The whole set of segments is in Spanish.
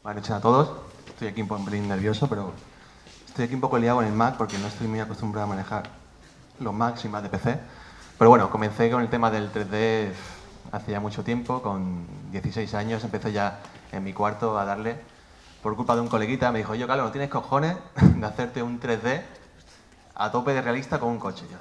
Buenas noches a todos. Estoy aquí un pelín nervioso, pero estoy aquí un poco liado en el Mac porque no estoy muy acostumbrado a manejar los Macs y más de PC. Pero bueno, comencé con el tema del 3D hace ya mucho tiempo, con 16 años, empecé ya en mi cuarto a darle, por culpa de un coleguita, me dijo, yo, Carlos, ¿no tienes cojones de hacerte un 3D a tope de realista con un coche? Yo,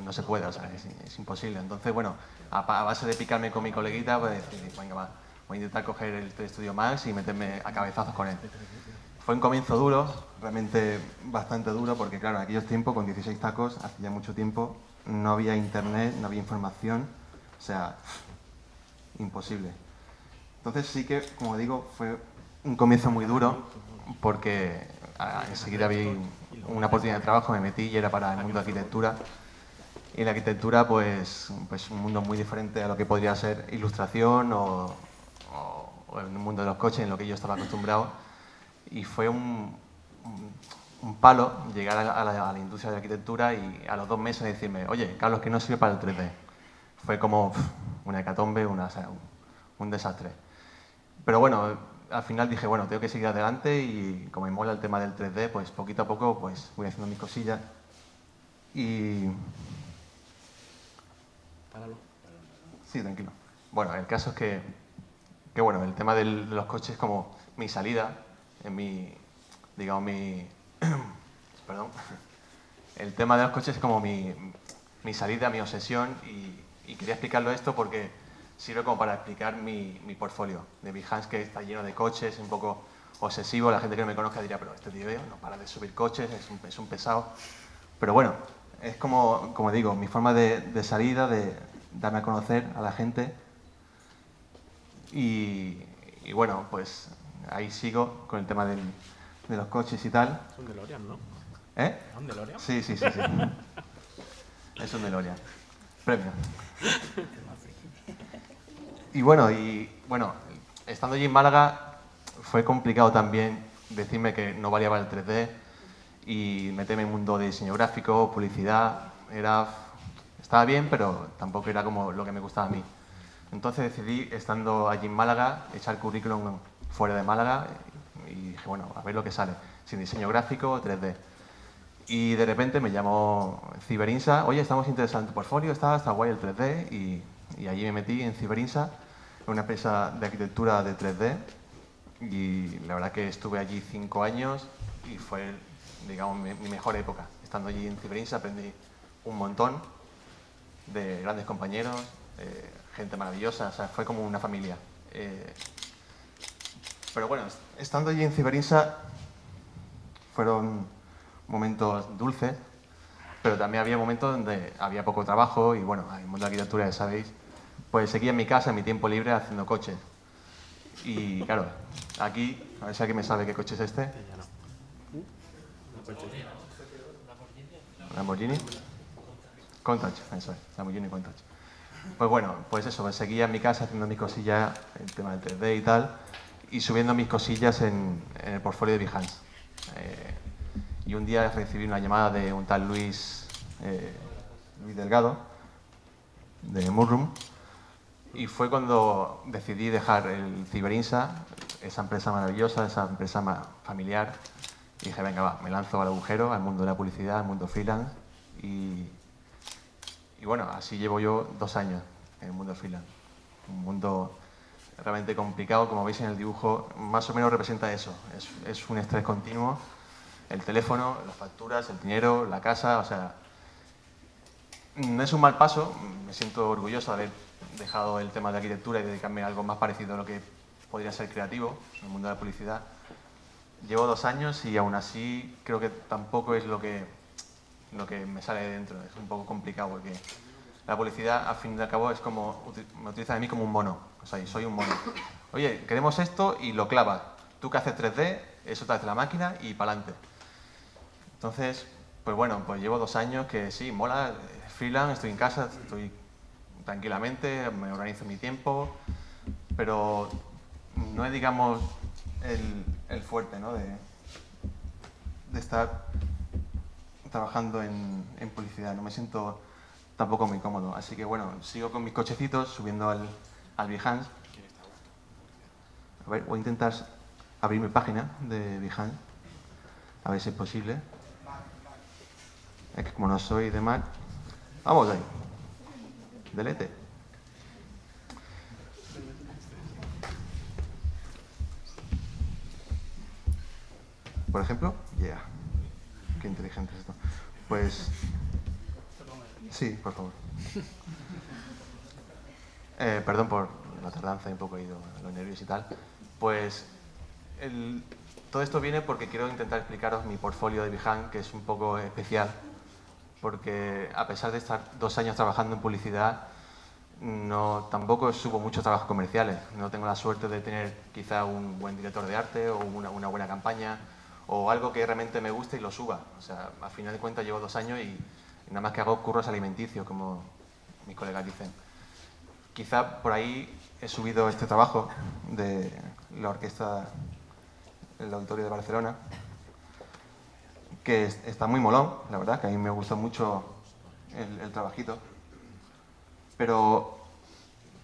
no se puede, o sea, es imposible. Entonces, bueno, a base de picarme con mi coleguita, pues decidí, venga, va, voy a intentar coger el 3D Studio Max y meterme a cabezazos con él. Fue un comienzo duro, realmente bastante duro, porque claro, en aquellos tiempos, con 16 tacos, hace ya mucho tiempo, no había internet, no había información, o sea, imposible. Entonces sí que, como digo, fue un comienzo muy duro, porque enseguida vi una oportunidad de trabajo, me metí y era para el mundo de arquitectura. Y en la arquitectura, pues un mundo muy diferente a lo que podría ser ilustración o en el mundo de los coches, en lo que yo estaba acostumbrado. Y fue un palo llegar a la industria de la arquitectura y a los 2 meses decirme, oye, Carlos, que no sirve para el 3D. Fue como una hecatombe, un desastre. Pero bueno, al final dije, bueno, tengo que seguir adelante y como me mola el tema del 3D, pues poquito a poco pues voy haciendo mis cosillas. Y... Páralo. Sí, tranquilo. Bueno, el caso es que bueno, el tema de los coches es como mi salida, en mi, digamos, perdón. El tema de los coches es como mi salida, mi obsesión y quería explicarlo esto porque sirve como para explicar mi portfolio de Behance, que está lleno de coches, un poco obsesivo. La gente que no me conozca diría, pero este tío no para de subir coches, es un pesado. Pero bueno, es como digo, mi forma de salida, de darme a conocer a la gente. Y bueno, pues ahí sigo con el tema de los coches y tal. Es un DeLorean, ¿no? ¿Eh? ¿Es un DeLorean? Sí. Es un DeLorean. Premio. Y bueno, estando allí en Málaga fue complicado también decirme que no valía para el 3D y meterme en el mundo de diseño gráfico, publicidad. Estaba bien, pero tampoco era como lo que me gustaba a mí. Entonces decidí, estando allí en Málaga, echar currículum fuera de Málaga y dije, bueno, a ver lo que sale. Sin diseño gráfico, 3D. Y de repente me llamó Ciberinsa, oye, estamos interesados en tu portfolio, está guay el 3D, y allí me metí en Ciberinsa, una empresa de arquitectura de 3D, y la verdad que estuve allí 5 años y fue, digamos, mi mejor época. Estando allí en Ciberinsa aprendí un montón de grandes compañeros, gente maravillosa, o sea, fue como una familia. Pero bueno, estando allí en Ciberinsa fueron momentos dulces, pero también había momentos donde había poco trabajo y bueno, en el mundo de la arquitectura, ya sabéis, pues seguía en mi casa, en mi tiempo libre, haciendo coches. Y claro, aquí, a ver si alguien me sabe qué coche es este. Ya no. Una coche. Lamborghini. Countach, eso es, Lamborghini Countach. Pues bueno, pues eso, pues seguía en mi casa haciendo mis cosillas, el tema del 3D y tal, y subiendo mis cosillas en el portfolio de Behance. Y un día recibí una llamada de un tal Luis Delgado, de Murrum, y fue cuando decidí dejar el Ciberinsa, esa empresa maravillosa, esa empresa familiar, y dije, venga, va, me lanzo al agujero, al mundo de la publicidad, al mundo freelance, y bueno, así llevo yo 2 años en el mundo freelance. Un mundo realmente complicado, como veis en el dibujo, más o menos representa eso. Es un estrés continuo. El teléfono, las facturas, el dinero, la casa, o sea, no es un mal paso. Me siento orgulloso de haber dejado el tema de arquitectura y dedicarme a algo más parecido a lo que podría ser creativo, en el mundo de la publicidad. Llevo 2 años y aún así creo que tampoco es lo que me sale de dentro. Es un poco complicado porque la publicidad, al fin y al cabo, es como, me utilizan a mí como un mono. O sea, soy un mono. Oye, queremos esto y lo clavas. Tú que haces 3D, eso te hace la máquina y para adelante. Entonces, pues bueno, pues llevo 2 años que sí, mola, freelance, estoy en casa, estoy tranquilamente, me organizo mi tiempo, pero no es, digamos, el fuerte, ¿no? De estar trabajando en publicidad. No me siento tampoco muy cómodo. Así que bueno, sigo con mis cochecitos subiendo al Behance. A ver, voy a intentar abrir mi página de Behance, a ver si es posible. Es que como no soy de Mac, vamos ahí. Delete. Por ejemplo, yeah. Qué inteligente es esto. Pues... Sí, por favor. Perdón por la tardanza, un poco he ido a los nervios y tal. Pues todo esto viene porque quiero intentar explicaros mi portfolio de Behance, que es un poco especial, porque a pesar de estar 2 años trabajando en publicidad, tampoco subo muchos trabajos comerciales. No tengo la suerte de tener quizá un buen director de arte o una buena campaña o algo que realmente me guste y lo suba. O sea, al final de cuentas llevo 2 años y nada más que hago curros alimenticios, como mis colegas dicen. Quizá por ahí he subido este trabajo de la orquesta del Auditorio de Barcelona, que está muy molón, la verdad, que a mí me gustó mucho el trabajito. Pero,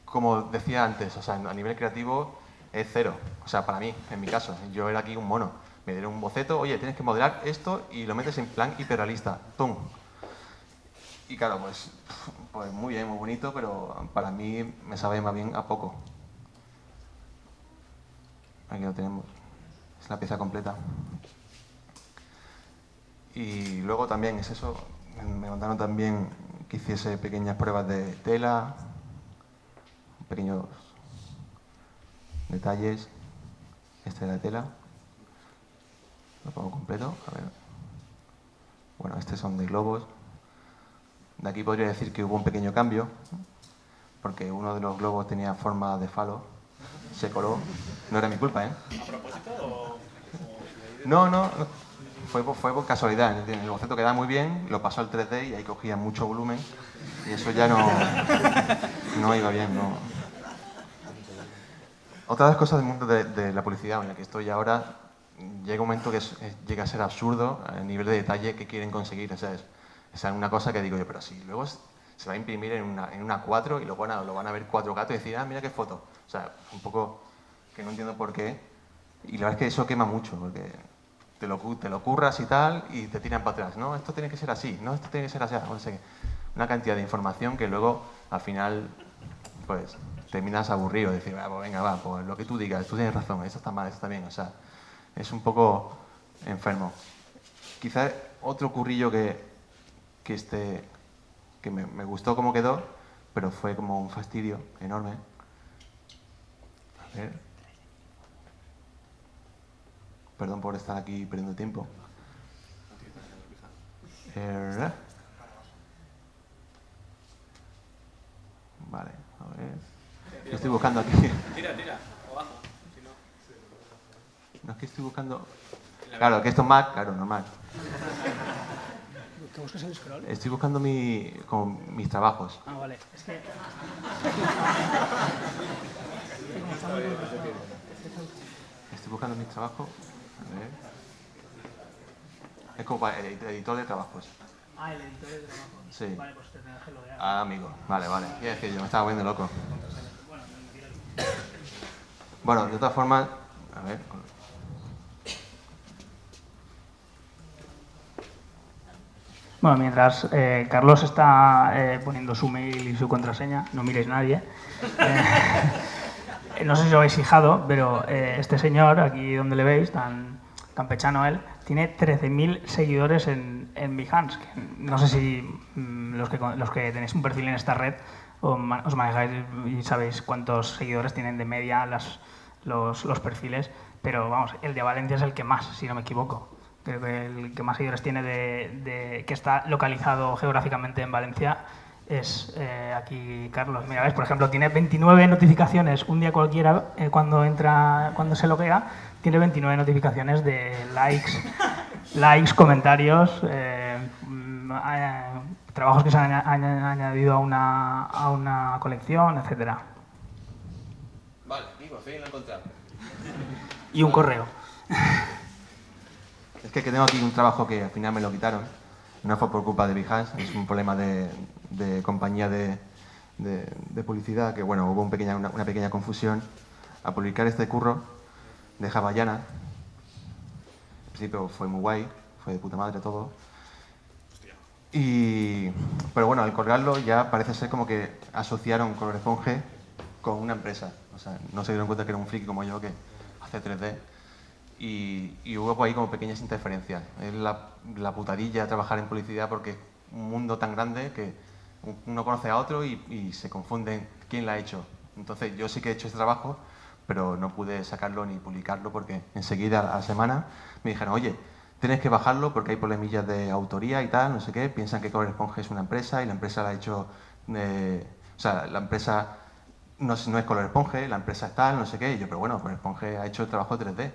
como decía antes, o sea, a nivel creativo es cero. O sea, para mí, en mi caso, yo era aquí un mono. Me dieron un boceto, oye, tienes que modelar esto y lo metes en plan hiperrealista. ¡Pum! Y claro, pues muy bien, muy bonito, pero para mí me sabe más bien a poco. Aquí lo tenemos. Es la pieza completa. Y luego también es eso, me mandaron también que hiciese pequeñas pruebas de tela, pequeños detalles. Esta es la tela. Lo pongo completo, a ver. Bueno, estos son de globos. De aquí podría decir que hubo un pequeño cambio, porque uno de los globos tenía forma de falo, se coló. No era mi culpa, ¿eh? ¿A propósito o...? No. Fue por casualidad. El boceto quedaba muy bien, lo pasó al 3D y ahí cogía mucho volumen y eso ya no iba bien, no. Otra de las cosas del mundo de la publicidad en la que estoy ahora, llega un momento que llega a ser absurdo el nivel de detalle que quieren conseguir. O sea, es una cosa que digo yo, pero si luego se va a imprimir en una 4 y lo van a ver 4K y decir, ah, mira qué foto. O sea, un poco que no entiendo por qué. Y la verdad es que eso quema mucho, porque te lo curras y tal, y te tiran para atrás. No, esto tiene que ser así, no, esto tiene que ser así. No sé qué. Una cantidad de información que luego, al final, pues, terminas aburrido. Decir, pues venga, va, pues lo que tú digas, tú tienes razón, esto está mal, esto está bien. O sea, es un poco enfermo. Quizás otro currillo que me gustó cómo quedó, pero fue como un fastidio enorme. A ver. Perdón por estar aquí perdiendo tiempo. Vale, a ver. Lo estoy buscando aquí. Tira, abajo. Si no... No es que estoy buscando... Claro, que esto es Mac, claro, no Mac. ¿Qué buscas el scroll? Estoy buscando mis trabajos. Ah, vale. Es que... Estoy buscando mis trabajos. A ver. Es como para el editor de trabajos. Ah, el editor de trabajo. Sí. Vale, pues te dejo lo de ahí. Ah, amigo. Vale. Quiero decir, yo me estaba volviendo loco. Bueno, de otra forma... A ver... Bueno, mientras Carlos está poniendo su mail y su contraseña, no miréis nadie. No sé si lo habéis fijado, pero este señor, aquí donde le veis, tan campechano él, tiene 13.000 seguidores en Behance. No sé si los que tenéis un perfil en esta red os manejáis y sabéis cuántos seguidores tienen de media los perfiles, pero vamos, el de Valencia es el que más, si no me equivoco. Creo que el que más seguidores tiene que está localizado geográficamente en Valencia es aquí Carlos. Mira, ves, por ejemplo, tiene 29 notificaciones un día cualquiera cuando se loguea, tiene 29 notificaciones de likes, comentarios, trabajos que se han añadido a una colección, etcétera. Vale, digo, sí, lo he encontrado. Y un correo. Es que tengo aquí un trabajo que al final me lo quitaron. No fue por culpa de Behance, es un problema de compañía de publicidad que, bueno, hubo una pequeña confusión. Al publicar este curro, de Havaiana. Al principio fue muy guay, fue de puta madre todo. Pero bueno, al colgarlo ya parece ser como que asociaron ColorSponge con una empresa. O sea, no se dieron cuenta que era un friki como yo que hace 3D. Y hubo ahí como pequeñas interferencias. Es la putadilla trabajar en publicidad porque es un mundo tan grande que uno conoce a otro y se confunden quién la ha hecho. Entonces yo sí que he hecho este trabajo, pero no pude sacarlo ni publicarlo porque enseguida a la semana me dijeron, oye, tienes que bajarlo porque hay problemillas de autoría y tal, no sé qué. Piensan que ColorSponge es una empresa y la empresa la ha hecho... o sea, la empresa no es ColorSponge, la empresa es tal, no sé qué. Y yo, pero bueno, ColorSponge ha hecho el trabajo 3D.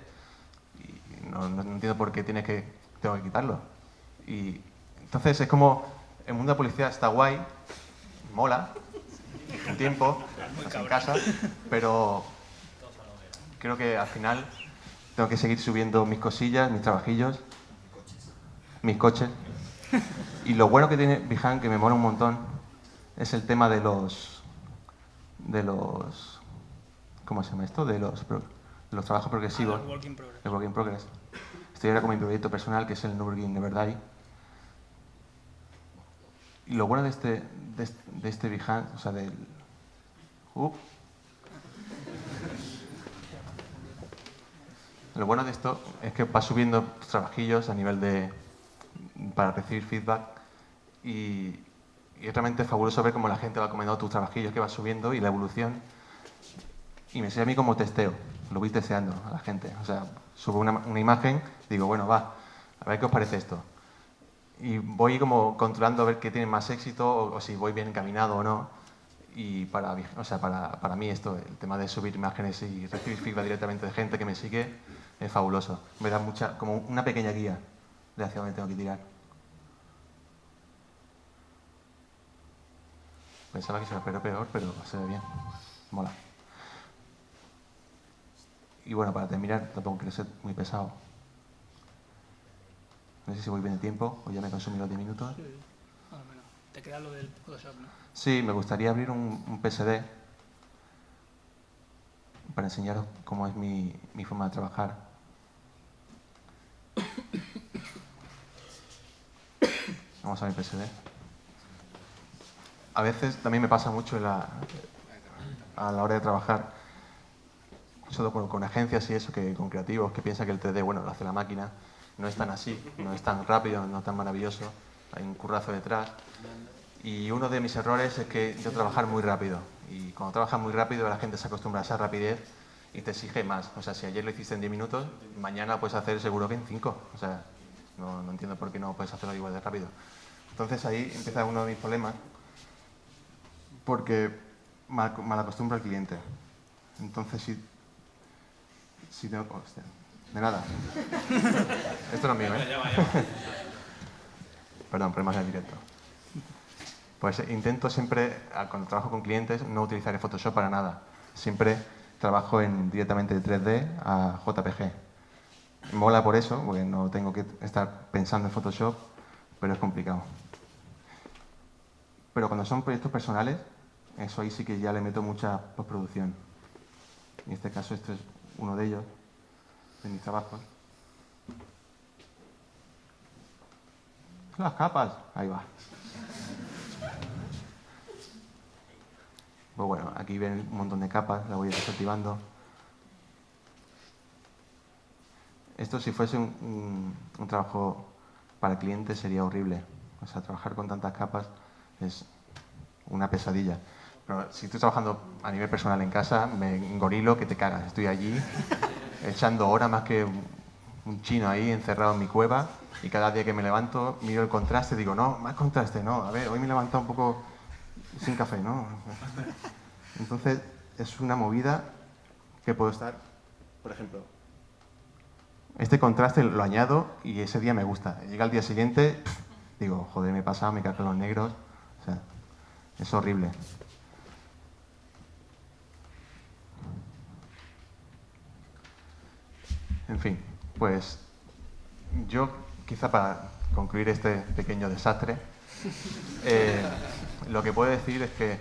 Y no entiendo por qué tengo que quitarlo. Y entonces es como, el mundo de la publicidad está guay, mola, un tiempo, estás en casa, pero creo que al final tengo que seguir subiendo mis cosillas, mis trabajillos, mis coches. Y lo bueno que tiene Behance, que me mola un montón, es el tema de los ¿cómo se llama esto? De los trabajos progresivos. El work in progress. El work in progress. Estoy ahora con mi proyecto personal, que es el Nürburgring Never Die. Y lo bueno de este Behance, o sea, del... Lo bueno de esto es que vas subiendo trabajillos a nivel para recibir feedback y es realmente fabuloso ver cómo la gente va comentando tus trabajillos que vas subiendo y la evolución. Y me sirve a mí como testeo, lo voy testeando a la gente. O sea, subo una imagen, digo, bueno, va, a ver qué os parece esto. Y voy como controlando a ver qué tiene más éxito o si voy bien encaminado o no. Y para mí esto, el tema de subir imágenes y recibir feedback directamente de gente que me sigue, es fabuloso. Me da como una pequeña guía de hacia dónde tengo que tirar. Pensaba que se me pero peor, pero se ve bien. Mola. Y bueno, para terminar, tampoco quiero ser muy pesado. No sé si voy bien de tiempo o ya me he consumido 10 minutos. Sí, más o menos. Te queda lo del Photoshop, ¿no? Sí, me gustaría abrir un PSD para enseñaros cómo es mi forma de trabajar. Vamos a ver el PSD. A veces también me pasa mucho a la hora de trabajar, solo con agencias y eso, que con creativos, que piensan que el 3D, bueno, lo hace la máquina. No es tan así, no es tan rápido, no es tan maravilloso. Hay un currazo detrás. Y uno de mis errores es que yo trabajar muy rápido. Y cuando trabajas muy rápido, la gente se acostumbra a esa rapidez y te exige más. O sea, si ayer lo hiciste en 10 minutos, mañana lo puedes hacer seguro que en 5. O sea, no entiendo por qué no puedes hacerlo igual de rápido. Entonces ahí empieza uno de mis problemas, porque mal acostumbro al cliente. Entonces, si tengo... Hostia, de nada. Esto no es mío, ¿eh? Perdón, problemas en directo. Pues intento siempre, cuando trabajo con clientes, no utilizar el Photoshop para nada. Siempre trabajo directamente de 3D a JPG. Mola por eso, porque no tengo que estar pensando en Photoshop, pero es complicado. Pero cuando son proyectos personales, eso ahí sí que ya le meto mucha postproducción. En este caso, este es uno de ellos, de mis trabajos. Las capas, ahí va. Pues bueno, aquí ven un montón de capas, la voy desactivando. Esto si fuese un trabajo para el cliente sería horrible. O sea, trabajar con tantas capas es una pesadilla. Pero si estoy trabajando a nivel personal en casa, me engorilo que te cagas. Estoy allí echando horas más que un chino ahí encerrado en mi cueva y cada día que me levanto miro el contraste y digo, no, más contraste, no. A ver, hoy me he levantado un poco sin café, ¿no? Entonces, es una movida que puedo estar, por ejemplo, este contraste lo añado y ese día me gusta. Llega el día siguiente, digo, joder, me he pasado, me cargan los negros. O sea, es horrible. En fin, pues yo, quizá para concluir este pequeño desastre, lo que puedo decir es que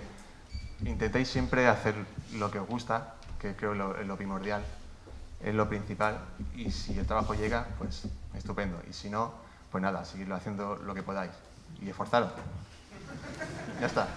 intentéis siempre hacer lo que os gusta, que creo es lo primordial, es lo principal. Y si el trabajo llega, pues estupendo. Y si no, pues nada, seguirlo haciendo lo que podáis. Y esforzaros. Ya está.